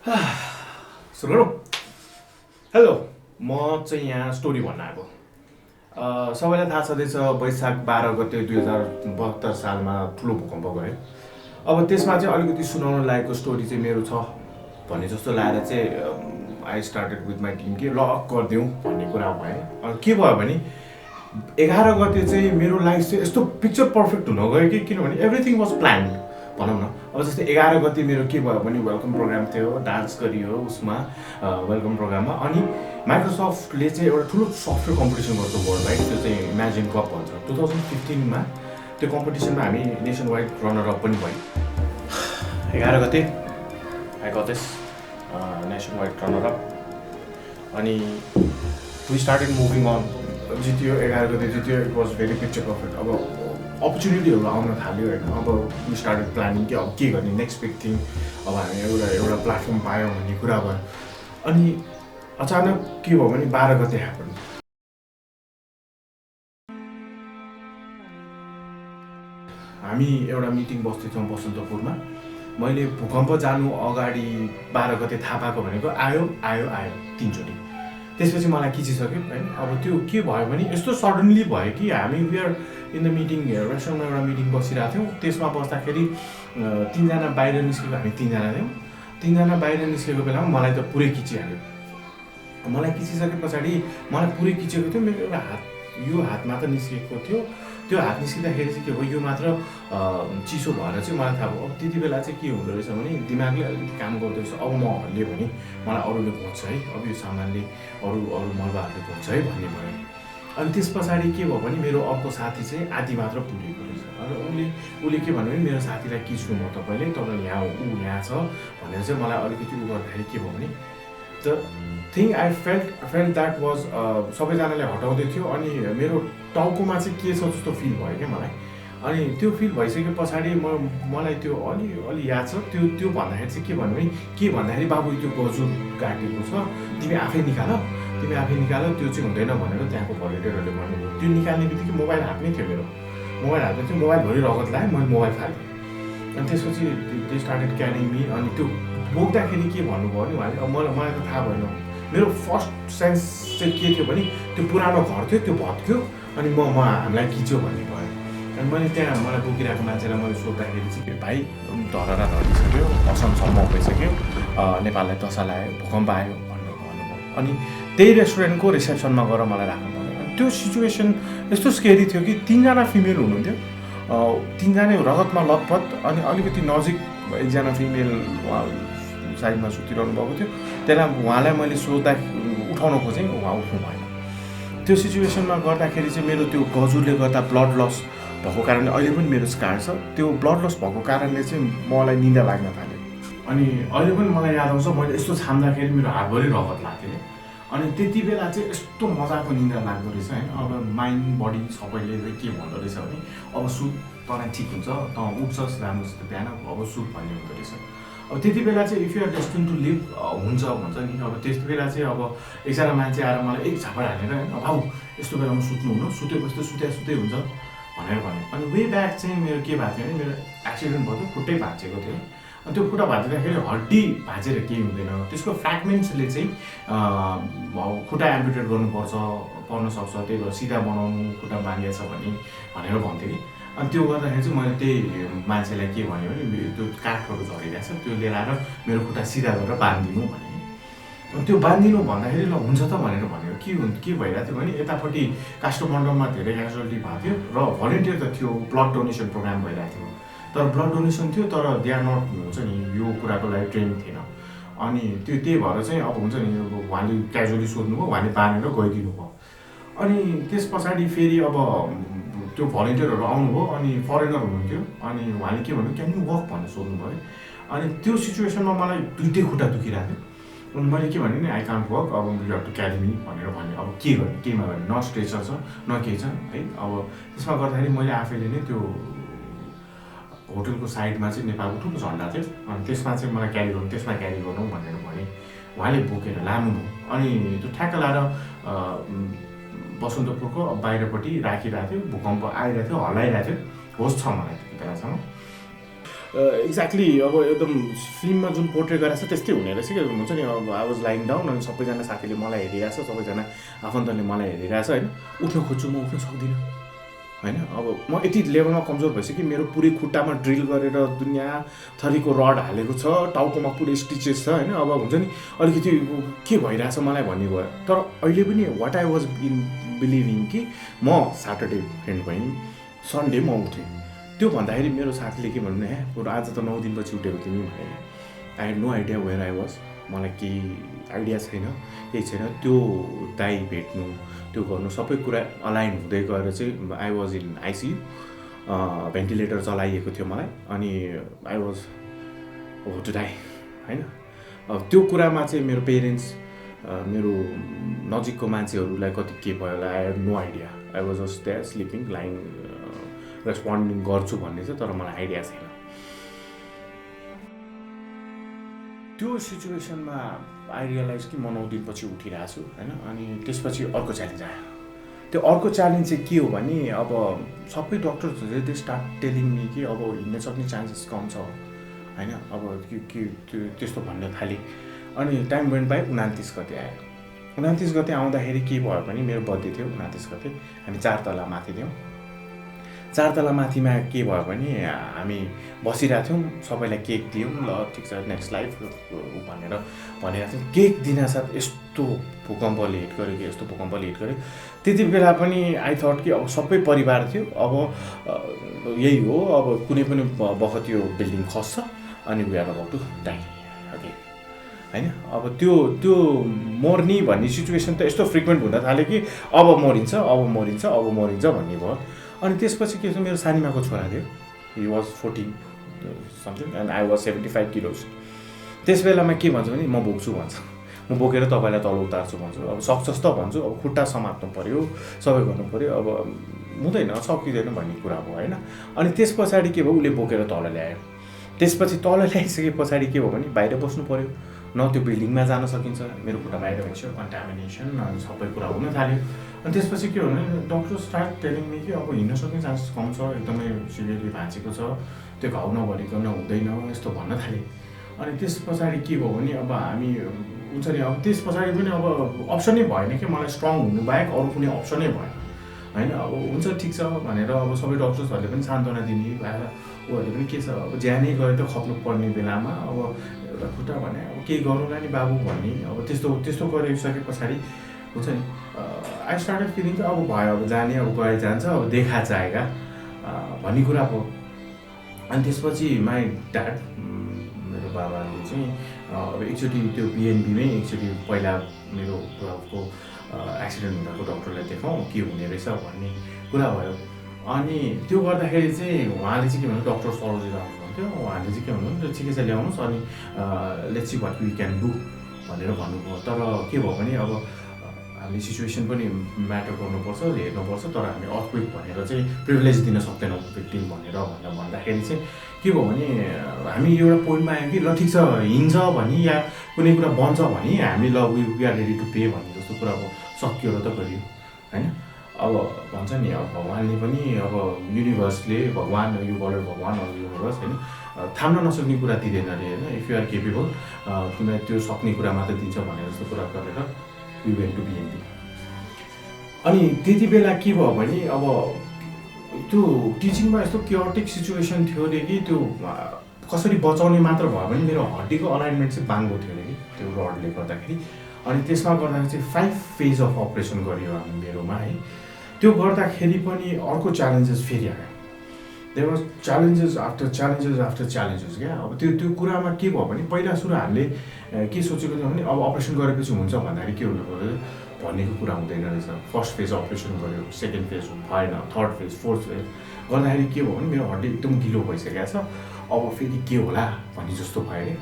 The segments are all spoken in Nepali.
सुरु गरौँ। हेलो, म चाहिँ यहाँ स्टोरी भन्न आएको। सबैलाई थाहा छँदैछ वैशाख 12 गते 2072 सालमा ठुलो भूकम्प गयो। अब त्यसमा चाहिँ अलिकति सुनाउन लागेको स्टोरी चाहिँ मेरो छ भन्ने जस्तो लागेर चाहिँ I started with my team कि ल गरिदिउँ भन्ने कुरा भयो। के भयो भने 11 गते चाहिँ मेरो लाइफ चाहिँ यस्तो पिक्चर पर्फेक्ट हुन गयो कि किनभने एभ्रिथिङ वाज प्लान्ड भनौँ न। अब जस्तै 11 गते मेरो के भयो भने वेलकम प्रोग्राम थियो, डान्स गरियो उसमा वेलकम प्रोग्राममा। अनि माइक्रोसफ्टले चाहिँ एउटा ठुलो सफ्टवेयर कम्पिटिसन गर्छ वर्ल्ड वाइड, त्यो चाहिँ इमेजिन कप भन्छ। 2015मा त्यो कम्पिटिसनमा हामी नेसन वाइड रनर अप पनि भयो। 11 गते I got this nationwide runner up. अनि वी स्टार्टेड मुभिङ अन, जित्यो 11 गते जित्यो। It was very picture perfect. अब अपर्च्युनिटीहरू आउन थाल्यो होइन। अब वी स्टार्टेड प्लानिङ कि अब के गर्ने नेक्स्ट बिग थिङ। अब हामी एउटा प्लेटफर्म पायौँ भन्ने कुरा भयो। अनि अचानक के भयो भने 12 गते ह्यापन। हामी एउटा मिटिङ बस्दैछौँ बसन्तपुरमा। मैले भूकम्प जानु अगाडि 12 गते थाहा पाएको भनेको आयो 3चोटि। त्यसपछि मलाई खिचिसक्यो होइन। अब त्यो के भयो भने यस्तो सडनली भयो कि हामी we are in the meeting, रेस्टुरेन्टमा एउटा मिटिङ बसिरहेको थियौँ। त्यसमा बस्दाखेरि 3जना बाहिर निस्केको, हामी 3जना थियौँ। 3जना बाहिर निस्केको बेलामा मलाई त पुरै खिचिहाल्यो। मलाई खिचिसके पछाडि मलाई पुरै खिचेको थियो। मेरो एउटा हात, यो हातमा त निस्केको थियो। त्यो हात निस्किँदाखेरि चाहिँ के भयो, यो मात्र चिसो भएर चाहिँ मलाई थाहा भयो। अब त्यति बेला चाहिँ के हुँदो रहेछ भने दिमागले अलिकति काम गर्दो रहेछ। अब म हल्लियो भने मलाई अरूले भन्छ है, अब यो सामानले अरू मलबाहरूले भन्छ है भन्ने भयो। अनि त्यस पछाडि के भयो भने मेरो अर्को साथी चाहिँ आधी मात्र पुगेको रहेछ। अनि उसले के भन्यो भने मेरो साथीलाई किच्नु म तपाईँले, तपाईँ यहाँ यहाँ छ भनेर चाहिँ मलाई अलिकति गर्दाखेरि के भयो भने the thing I felt that was सबैजनाले हटाउँदै थियो। अनि मेरो टाउकोमा चाहिँ के छ जस्तो फिल भयो क्या मलाई। अनि त्यो फिल भइसके पछाडि मलाई त्यो अलि याद छ। त्यो भन्दाखेरि चाहिँ के भन्यो भने भन्दाखेरि बाबु त्यो गजुर काटेको छ, तिमी आफै निकाल, त्यो चाहिँ हुँदैन भनेर त्यहाँको भलिन्टियरहरूले भन्नुभयो। त्यो निकाल्ने बित्तिकै मोबाइल हातमै थियो, मेरो मोबाइल हातमै थियो। मोबाइलभरि रगत लगाएँ, मैले मोबाइल फालेँ। अनि त्यसपछि दे स्टार्टेड क्यारिङ मी। अनि त्यो बोक्दाखेरि के भन्नुभयो भने उहाँले, मलाई त थाहा भएन। मेरो फर्स्ट सेन्स चाहिँ के थियो भने त्यो पुरानो घर थियो, त्यो भत्क्यो अनि हामीलाई खिच्यो भन्ने भयो। अनि मैले त्यहाँ मलाई बोकिरहेको मान्छेलाई मैले सोद्धाखेरि चाहिँ भाइ धरहरा धरिसक्यो, असमसम्म भइसक्यो, नेपाललाई दशा लाग्यो, भूकम्प आयो भन्नुभयो। अनि त्यही रेस्टुरेन्टको रिसेप्सनमा गएर मलाई राख्नु पर्यो। अनि त्यो सिचुएसन यस्तो स्केरी थियो कि 3जना फिमेल हुनुहुन्थ्यो, 3जना रगतमा लतपत। अनि अलिकति नजिक एकजना फिमेल उहाँ साइडमा सुतिरहनु भएको थियो। त्यसलाई उहाँलाई मैले सोद्धा उठाउन खोजेँ, उहाँ उठ्नु भएन। त्यो सिचुएसनमा गर्दाखेरि चाहिँ मेरो त्यो गजुरले गर्दा ब्लड लस भएको कारणले अहिले पनि मेरो स्कार छ। त्यो ब्लड लस भएको कारणले चाहिँ मलाई निन्दा लाग्न थाल्यो। अनि अहिले पनि मलाई याद आउँछ, मैले यस्तो छाम्दाखेरि मेरो हातभरि रगत लाग्थ्यो। अनि त्यति बेला चाहिँ यस्तो मजाको निन्दा लाग्दो रहेछ होइन। अब माइन्ड बडी सबैले के भन्दो रहेछ भने अब सुत, तँलाई ठिक हुन्छ, तँ उठ्छस् राम्रोसित बिहान, अब सुत भन्ने हुँदो रहेछ। अब त्यति बेला चाहिँ if you are destined to live हुन्छ भन्छ नि। अब त्यति बेला चाहिँ अब एकजना मान्छे आएर मलाई एक झापड हालेर होइन, भाउ यस्तो बेलामा सुत्नु हुनु, सुतेपछि सुतै हुन्छ भनेर भन्यो। अनि वे ब्याक चाहिँ मेरो के भएको थियो भने मेरो एक्सिडेन्ट भयो, खुट्टै भाँचेको थियो। अनि त्यो खुट्टा भाँच्दाखेरि हड्डी भाँचेर केही हुँदैन, त्यसको फ्रेगमेन्ट्सले चाहिँ खुट्टा एम्पुटेट पर्न सक्छ। त्यही भएर सिधा बनाउनु, खुट्टा बाँधिया छ भनेर भन्थ्यो कि। अनि त्यो गर्दाखेरि चाहिँ मैले त्यही मान्छेलाई के भन्यो भने त्यो काठहरू झरिरहेको छ, त्यो लिएर आएर मेरो खुट्टा सिधा गरेर बाँधिदिनु भने। अनि त्यो बाँधिदिनु भन्दाखेरि ल हुन्छ त भनेर भन्यो। के भइरहेको थियो भने यतापट्टि काष्ठमण्डपमा धेरै क्याजुअलिटी भएको थियो र भलिन्टियर त थियो, ब्लड डोनेसन प्रोग्राम भइरहेको थियो। तर ब्लड डोनेसन थियो, तर दे आर नट हुन्छ नि यो कुराको लागि ट्रेन थिएन। अनि त्यही भएर चाहिँ अब हुन्छ नि उहाँले क्याजुअली सोध्नुभयो, उहाँले बाँधेर गइदिनु भयो। अनि त्यस पछाडि फेरि अब त्यो भलिन्टियरहरू आउनुभयो। अनि फरेनर हुनुहुन्थ्यो। अनि उहाँले के भन्नु, क्यान यु वक भनेर सोध्नुभयो। अनि त्यो सिचुएसनमा मलाई दुइटै खुट्टा दुखिरहेको थियो। अनि मैले के भने नि आई कान्ट वक, अब you have to carry me भनेर भने। अब के गर्ने, केहीमा गर्ने, न स्ट्रेचर छ न केही छ है। अब त्यसमा गर्दाखेरि मैले आफैले नै त्यो होटलको साइडमा चाहिँ नेपालको ठुलो झन्डा थियो, अनि त्यसमा चाहिँ मलाई क्यारी गर्नु, त्यसमा क्यारी गर्नु भनेर भने। उहाँले बोकेर लानुभयो। अनि त्यो ठ्याक्क लाएर बसन्तपुरको बाहिरपट्टि राखिरहेको थियो। भूकम्प आइरहेको थियो, हल्लाइरहेको थियो, होस् छ मलाई त्यति बेलासम्म। एक्ज्याक्टली अब एकदम फिल्ममा जुन पोर्ट्रेट गरेको छ त्यस्तै हुने रहेछ कि हुन्छ नि अब आई वाज लाइङ डाउन अनि सबैजना साथीले मलाई हेरिरहेछ सबैजना आफन्तले मलाई हेरिरहेछ होइन उठ्न खोज्छु म उठ्न सक्दिनँ होइन अब म यति लेभलमा कमजोर भइसक्यो कि मेरो पुरै खुट्टामा ड्रिल गरेर दुनियाँ थरीको रड हालेको छ टाउकोमा पुरै स्टिचेस छ होइन अब हुन्छ नि अलिकति के भइरहेछ मलाई भन्ने भयो तर अहिले पनि what I was in believing कि म सटरडे फ्रेन्ड भएँ सन्डे म उठेँ त्यो भन्दाखेरि मेरो साथीले के भन्नु बरु आज त 9 दिनपछि उठेको तिमी भने I had no idea where I was मलाई केही आइडिया छैन केही छैन त्यो दाइ भेट्नु त्यो गर्नु सबै कुरा अलाइन हुँदै गएर चाहिँ I was in ICU ventilator चलाइएको थियो मलाई अनि आई वाज हो टु डाई होइन अब त्यो कुरामा चाहिँ मेरो पेरेन्ट्स मेरो नजिकको मान्छेहरूलाई कति के भयो होला I had no idea I was just there sleeping lying responding गर्छु भन्ने चाहिँ तर मलाई आइडिया छैन त्यो सिचुएसनमा आई रियलाइज कि म 9 दिनपछि उठिरहेको छु होइन अनि त्यसपछि अर्को च्यालेन्ज आयो त्यो अर्को च्यालेन्ज चाहिँ के हो भने अब सबै डक्टर्सहरूले दे स्टार्ट टेलिङ मी कि अब हिँड्न सक्ने चान्सेस कम छ होइन अब के त्यस्तो भन्ने थालेँ अनि टाइम वेन्ट बाई 29 गते आयो 29 गते आउँदाखेरि के भयो भने मेरो बर्थडे थियो 29 गते हामी 4 तला माथि थियौँ 4 तला माथिमा के भयो भने हामी बसिरहेको थियौँ सबैलाई केक दियौँ ल ठिक छ नेक्स्ट लाइफ भनेर भनिरहेको थियौँ केक दिनासाथ यस्तो भूकम्पले हिट गर्यो कि यस्तो भूकम्पले हिट गर्यो त्यति बेला पनि आई थट कि अब सबै परिवार थियो अब यही हो अब कुनै पनि बखत यो बिल्डिङ खस्छ अनि we are about to die okay होइन अब त्यो मर्ने भन्ने सिचुएसन त यस्तो फ्रिक्वेन्ट हुन थाल्यो कि अब मरिन्छ भन्ने भयो अनि त्यसपछि के छ मेरो सानीमाको छोरा थियो he was 14 something and I was 75 kilos त्यस बेलामा के भन्छ भने म बोक्छु भन्छ म बोकेर तपाईँलाई तल उतार्छु भन्छु अब सक्छस् त भन्छु अब खुट्टा समात्नु पऱ्यो सबै गर्नु पऱ्यो अब हुँदैन सकिँदैन भन्ने कुरा भयो होइन अनि त्यस पछाडि के भयो उसले बोकेर तल ल्यायो त्यसपछि तल ल्याइसके पछाडि के भयो भने बाहिर बस्नु पऱ्यो न त्यो बिल्डिङमा जान सकिन्छ मेरो खुट्टा बाहिर भइसक्यो कन्टामिनेसन अनि सबै कुरा हुन थाल्यो अनि त्यसपछि के हो भने डक्टर स्टार्ट टेलिङ मी कि अब हिँड्न सक्ने चान्सेस कम छ एकदमै सिभियरली भाँचेको छ त्यो घाउ नभरिकन हुँदैन यस्तो भन्न थालेँ अनि त्यस पछाडि के भयो भने अब हामी हुन्छ नि अब त्यस पछाडि पनि अब अप्सनै भएन कि मलाई स्ट्रङ हुनु बाहेक अरू कुनै अप्सनै भएन होइन अब हुन्छ ठिक छ भनेर अब सबै डक्टर्सहरूले पनि सान्त्वना दिने भएर उहरूले पनि के छ अब ज्यानै गएर त खप्नु पर्ने बेलामा अब एउटा खुट्टा भने अब केही गर्नुला नि बाबु भन्ने अब त्यस्तो गरिसके पछाडि हुन्छ नि आई स्टार्टेड फिलिङ त अब भयो अब जाने अब गएर जान्छ अब देखा जाएगा भन्ने कुरा भयो अनि त्यसपछि माई ड्याड मेरो बाबाले चाहिँ अब एकचोटि त्यो बिएनबीमै एकचोटि पहिला मेरो बुढाको एक्सिडेन्ट हुँदाको डक्टरलाई देखाउँ के हुने रहेछ भन्ने कुरा भयो अनि त्यो गर्दाखेरि चाहिँ उहाँले चाहिँ के भन्नु डक्टर सरोजी आउनुहुन्थ्यो उहाँले चाहिँ के भन्नु ठिकै छ ल्याउनुहोस् अनि let's see what we can do भनेर भन्नुभयो तर के भयो भने अब हामीले सिचुएसन पनि म्याटर गर्नुपर्छ हेर्नुपर्छ तर हामी अर्थक्वेक भनेर चाहिँ प्रिभिलेज दिन सक्दैनौँ भिक्टिम भनेर भन्दाखेरि चाहिँ के भयो भने हामी एउटा पोइन्टमा आयौँ कि ल ठिक छ हिँड्छ भने या कुनै कुरा बन्छ भने हामी ल we are ready to pay भन्ने जस्तो कुरा अब सकियो र त गरियो होइन अब भन्छ नि अब भगवान्ले पनि अब युनिभर्सले भगवान् यु गॉड भगवान् अर युनिभर्स होइन थाम्न नसक्ने कुरा दिँदैन अरे होइन इफ यु आर केपेबल तिमीलाई त्यो सक्ने कुरा मात्र दिन्छ भन्ने जस्तो कुरा गरेर वी वेन्ट टु बिएनबी अनि त्यति बेला के भयो भने अब त्यो टिचिङमा यस्तो क्योटिक सिचुएसन थियो अरे कि त्यो कसरी बचाउने मात्र भयो भने मेरो हड्डीको अलाइनमेन्ट चाहिँ बाङ्गो थियो अरे कि त्यो रडले गर्दाखेरि अनि त्यसमा गर्दाखेरि चाहिँ 5 फेज अफ अपरेसन गरियो हामी मेरोमा है त्यो गर्दाखेरि पनि अर्को च्यालेन्जेस फेरि आयो there was challenges after challenges क्या अब त्यो कुरामा के भयो भने पहिला सुरु हामीले के सोचेको थियो भने अब अपरेसन गरेपछि हुन्छ भन्दाखेरि के हुनु पर्यो भनेको कुरा हुँदैन रहेछ फर्स्ट फेज अपरेसन गर्यो सेकेन्ड फेज भएन थर्ड फेज फोर्थ फेज गर्दाखेरि के भयो भने मेरो हड्डी एकदम गिलो भइसकेको छ अब फेरि के होला भन्ने जस्तो भयो अरे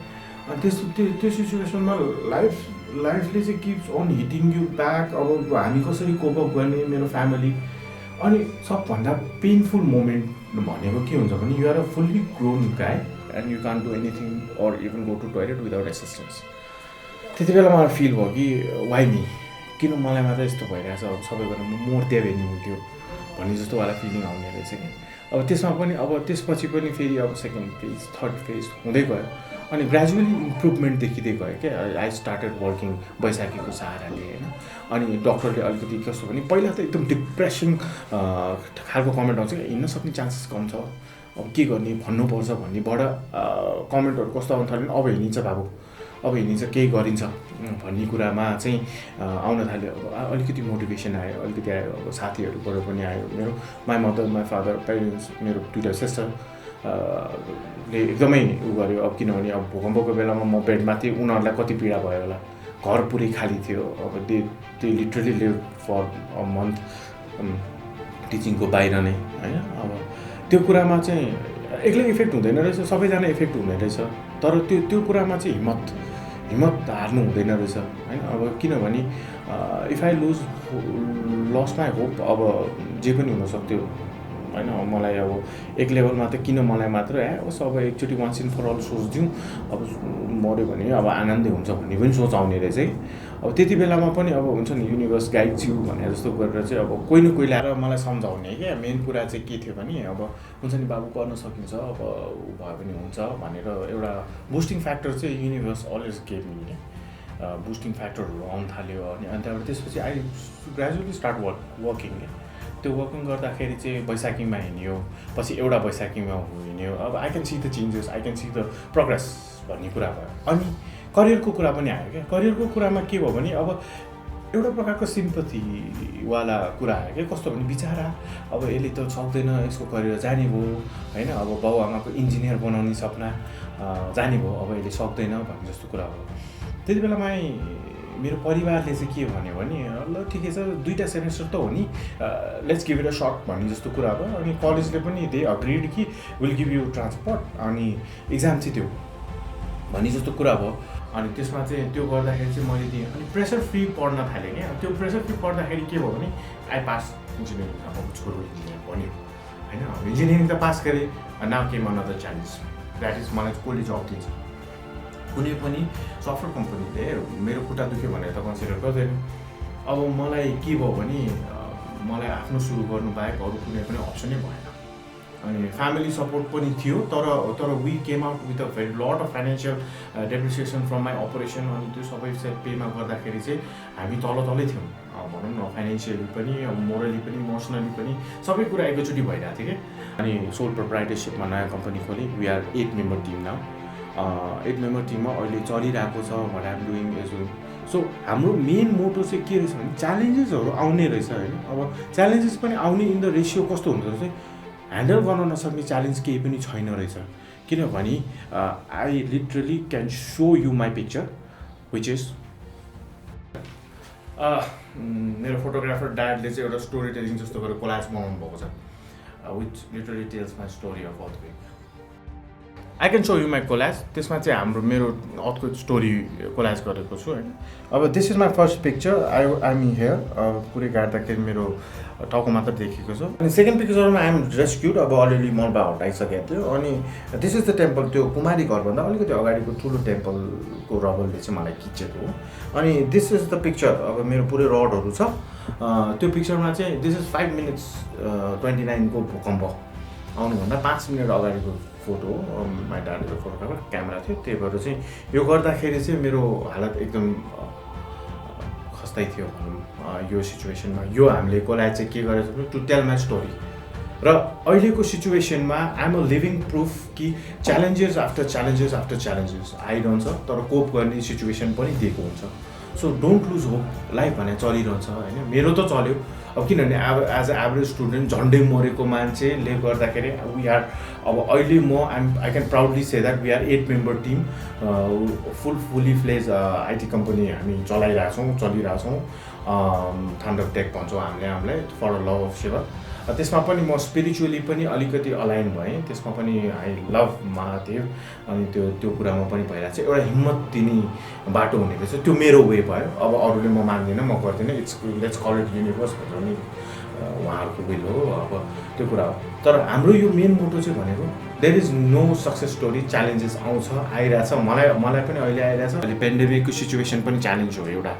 अनि त्यो सिचुएसनमा लाइफले चाहिँ keeps on hitting you back अब हामी कसरी कोप अप गर्ने मेरो फ्यामिली अनि सबभन्दा पेनफुल मोमेन्ट भनेको के हुन्छ भने you are a fully grown guy and you can't do anything or even go to toilet without assistance त्यति बेला मलाई फिल भयो कि वाइ मी किन मलाई मात्र यस्तो भइरहेछ अब सबैभन्दा म मोर्ते भेट्ने हुन्थ्यो भन्ने जस्तो वाला फिलिङ आउने रहेछ क्या। अब त्यसमा पनि अब त्यसपछि पनि फेरि अब सेकेन्ड फेज थर्ड फेज हुँदै गयो अनि ग्रेजुअली इम्प्रुभमेन्ट देखिँदै गयो क्या। आई स्टार्टेड वर्किङ बैशाखीको सहाराले होइन। अनि डक्टरले अलिकति कस्तो भने पहिला त एकदम डिप्रेसन खालको कमेन्ट आउँछ क्या, हिँड्न सक्ने चान्सेस कम छ, अब के गर्ने भन्नुपर्छ भन्नेबाट कमेन्टहरू कस्तो आउनु थाल्यो भने अब हिँडिन्छ बाबु, अब हिँडिन्छ, केही गरिन्छ भन्ने कुरामा चाहिँ आउन थाल्यो। अब अलिकति मोटिभेसन आयो, अलिकति आयो, अब साथीहरूबाट पनि आयो। मेरो my mother my father parents, मेरो दुईवटा सिस्टर ले एकदमै उ गर्यो। अब किनभने अब भूकम्पको बेलामा म बेडमा थिएँ, उनीहरूलाई कति पीडा भयो होला, घर पुरै खाली थियो। अब they literally live for a month टिचिङको बाहिर नै होइन। अब त्यो कुरामा चाहिँ एक्लै इफेक्ट हुँदैन रहेछ, सबैजना इफेक्ट हुँदैन रहेछ। तर त्यो कुरामा चाहिँ हिम्मत हार्नु हुँदैन रहेछ होइन। अब किनभने if I lose my hope, अब जे पनि हुनसक्थ्यो होइन। मलाई अब एक लेभलमा त किन मलाई मात्र होस्, अब एकचोटि वान्स इन फर अल सोचिदिउँ, अब मऱ्यो भने अब आनन्दै हुन्छ भन्ने पनि सोच आउने रहेछ है। अब त्यति बेलामा पनि अब हुन्छ नि युनिभर्स गाइड यु भनेर जस्तो गरेर चाहिँ अब कोही न कोही ल्याएर मलाई सम्झाउने क्या। मेन कुरा चाहिँ के थियो भने अब हुन्छ नि बाबु गर्न सकिन्छ, अब ऊ भयो भने हुन्छ भनेर एउटा बुस्टिङ फ्याक्टर चाहिँ युनिभर्स अलवेज गेभ मी क्या। बुस्टिङ फ्याक्टरहरू आउनु थाल्यो अनि त्यहाँबाट त्यसपछि आई ग्रेजुअली स्टार्ट वर्किङ क्या। त्यो वर्किङ गर्दाखेरि चाहिँ बैशाखीमा हिँड्यो, पछि एउटा बैशाखीमा हिँड्यो। अब I can see the changes, I can see the progress भन्ने कुरा भयो। अनि करियरको कुरा पनि आयो क्या। करियरको कुरामा के भयो भने अब एउटा प्रकारको सिम्पथीवाला कुरा आयो क्या। कस्तो भने बिचारा अब यसले त सक्दैन, यसको करियर जाने भयो होइन। अब बाउ आमाको इन्जिनियर बनाउने सपना जाने भयो, अब यसले सक्दैन भन्ने जस्तो कुरा हो। त्यति बेलामा मेरो परिवारले चाहिँ के भन्यो भने ल ठिकै छ, दुईवटा सेमेस्टर त हो नि, let's give it a shot भन्ने जस्तो कुरा भयो। अनि कलेजले पनि दे अग्रिड कि विल गिभ यु ट्रान्सपोर्ट अनि इक्जाम चाहिँ त्यो भन्ने जस्तो कुरा भयो। अनि त्यसमा चाहिँ त्यो गर्दाखेरि चाहिँ मैले दिएँ अनि प्रेसर फ्री पढ्न थालेँ क्या। त्यो प्रेसर फ्री पढ्दाखेरि के भयो भने आई पास इन्जिनियरिङ, अब छोरो इन्जिनियर बन्यो होइन। इन्जिनियरिङ त पास गरेँ, now came another challenge, that is मलाई कसले जब दिन्छ। कुनै पनि सफ्टवेयर कम्पनीले मेरो खुट्टा दुख्यो भनेर त कन्सिडर गर्दैन। अब मलाई के भयो भने मलाई आफ्नो सुरु गर्नु बाहेक अरू कुनै पनि अप्सनै भएन। अनि फ्यामिली सपोर्ट पनि थियो, तर we came out with a very lot of financial depreciation from my operation. अनि त्यो सबै सेल्फ पेमा गर्दाखेरि चाहिँ हामी तलै थियौँ भनौँ न, फाइनेन्सियली पनि, अब मोरली पनि, इमोसनली पनि, सबै कुरा एकैचोटि भइरहेको थियो क्या। अनि सोल प्रोप्राइटरसिपमा नयाँ कम्पनी खोलेँ। We are 8 member team now. 8 member टिममा अहिले चलिरहेको छ what I am doing as well. So हाम्रो मेन मोटो चाहिँ के रहेछ भने च्यालेन्जेसहरू आउने रहेछ होइन। अब च्यालेन्जेस पनि आउने इन द रेसियो कस्तो हुँदो रहेछ, ह्यान्डल गर्न नसक्ने च्यालेन्ज केही पनि छैन रहेछ। किनभने I literally can show you my picture which is मेरो फोटोग्राफर ड्याडले चाहिँ एउटा स्टोरी टेलिङ जस्तो गरेर कोलाज बनाउनु भएको छ, which literally tells my story of earthquake. I can show you my collage. त्यसमा चाहिँ मेरो अर्थक्वेक स्टोरी कोलाज गरेको छु होइन। अब this is my first picture, I am here. पुरै गाड्दाखेरि मेरो टाउको मात्र देखेको छ। अनि सेकेन्ड पिक्चरमा आई एम रेस्क्युड, अब अलिअलि मलबा हटाइसकेको थियो। अनि दिस इज द टेम्पल, त्यो कुमारी घरभन्दा अलिकति अगाडिको ठुलो टेम्पलको रबलले चाहिँ मलाई खिचेको हो। अनि दिस इज द पिक्चर, अब मेरो पुरै रडहरू छ त्यो पिक्चरमा चाहिँ। दिस इज 5 minutes 29 को भूकम्प आउनुभन्दा 5 मिनट अगाडिको फोटो। माई ड्याडको फोटोग्राफर क्यामेरा थियो, त्यही भएर चाहिँ यो गर्दाखेरि चाहिँ मेरो हालत एकदम खस्दै थियो भनौँ यो सिचुएसनमा। यो हामीले कसलाई चाहिँ के गरेको छ टु टेल माई स्टोरी। र अहिलेको सिचुएसनमा I am a living proof कि च्यालेन्जेस आफ्टर च्यालेन्जेस आइरहन्छ, तर कोप गर्ने सिचुएसन पनि दिएको हुन्छ। So don't lose hope, life भने चलिरहन्छ होइन। मेरो त चल्यो। अब किनभने एज अ एभरेज स्टुडेन्ट झन्डै मरेको मान्छेले गर्दाखेरि वी आर, अब अहिले म I can proudly say that we are 8 member team, fully fledge IT company हामी चलिरहेछौँ। थान्डर टेक भन्छौँ हामीलाई फर द लभ अफ सेवा। त्यसमा पनि म स्पिरिचुअली पनि अलिकति अलाइन भएँ, त्यसमा पनि आई लभ महादेव। अनि त्यो कुरामा पनि भइरहेको छ। एउटा हिम्मत दिने बाटो हुने रहेछ, त्यो मेरो वे भयो। अब अरूले म मान्दिनँ, म गर्दिनँ, लेट्स कल इट युनिभर्स भनेर नि उहाँहरूको विल हो अब त्यो कुरा हो। तर हाम्रो यो मेन मोटो चाहिँ भनेको there is no success story, challenges आउँछ आइरहेछ, मलाई पनि अहिले आइरहेछ। अहिले पेन्डेमिकको सिचुएसन पनि च्यालेन्ज हो एउटा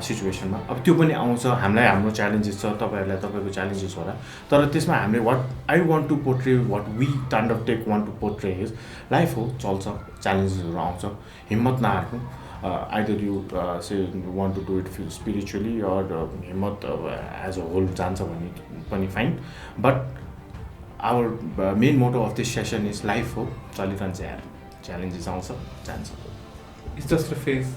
सिचुएसनमा, अब त्यो पनि आउँछ। हामीलाई हाम्रो च्यालेन्जेस छ, तपाईँहरूलाई तपाईँको च्यालेन्जेस होला, तर त्यसमा हामीले what I want to portray, what we ताण्डव take want to portray is life हो, चल्छ, च्यालेन्जेसहरू आउँछ, हिम्मत नहार्नु। Either you say want to do it spiritually or हिम्मत एज अ होल जान्छ भने पनि fine, but our main motto of this session is life हो, चलिरहन्छ यार, च्यालेन्जेस आउँछ जान्छ। It's just a phase.